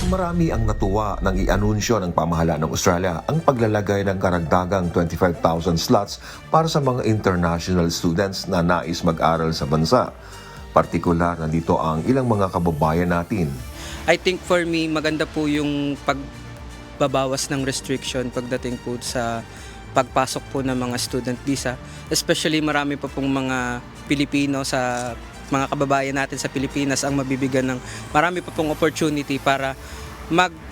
Marami ang natuwa nang i-anunsyo ng pamahalaan ng Australia ang paglalagay ng karagdagang 25,000 slots para sa mga international students na nais mag-aral sa bansa. Partikular na dito ang ilang mga kababayan natin. I think for me, maganda po yung pagbabawas ng restriction pagdating po sa pagpasok po ng mga student visa. Especially marami pa pong mga Pilipino sa mga kababayan natin sa Pilipinas ang mabibigyan ng marami pa pong opportunity para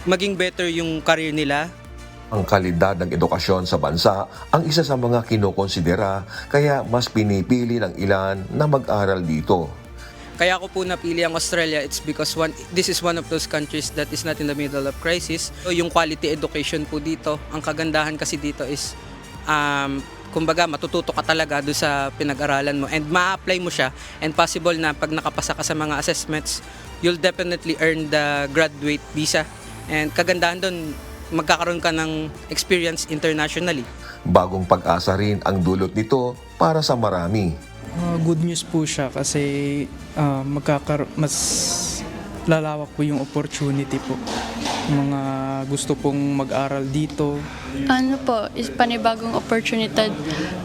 maging better yung career nila. Ang kalidad ng edukasyon sa bansa ang isa sa mga kinokonsidera, kaya mas pinipili ng ilan na mag-aral dito. Kaya ako po napili ang Australia, it's because this is one of those countries that is not in the middle of crisis. So, yung quality education po dito, ang kagandahan kasi dito is kumbaga matututo ka talaga doon sa pinag-aralan mo and ma-apply mo siya, and possible na pag nakapasa ka sa mga assessments, you'll definitely earn the graduate visa. And kagandahan doon, magkakaroon ka ng experience internationally. Bagong pag-asa rin ang dulot nito para sa marami. Good news po siya kasi mas lalawak po yung opportunity po. Mga gusto pong mag-aral dito. Ano po, is panibagong opportunity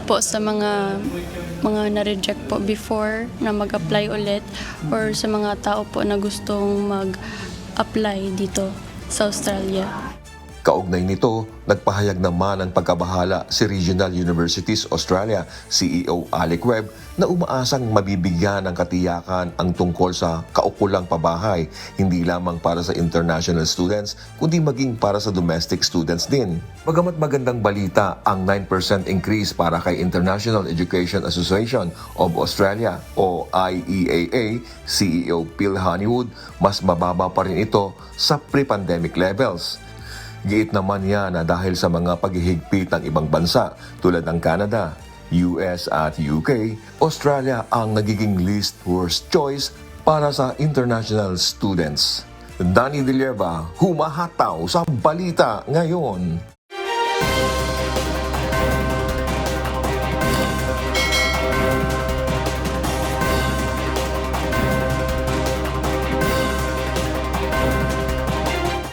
po sa mga na-reject po before na mag-apply ulit, or sa mga tao po na gustong mag-apply dito sa Australia. Kaugnay nito, nagpahayag naman ng pagkabahala si Regional Universities Australia CEO Alec Webb na umaasang mabibigyan ng katiyakan ang tungkol sa kaukulang pabahay, hindi lamang para sa international students, kundi maging para sa domestic students din. Bagamat magandang balita ang 9% increase para kay International Education Association of Australia o IEAA, CEO Phil Honeywood, mas mababa pa rin ito sa pre-pandemic levels. Giit naman niya na dahil sa mga paghihigpit ng ibang bansa tulad ng Canada, US at UK, Australia ang nagiging least worst choice para sa international students. Danny De Lierva, humahataw sa balita ngayon.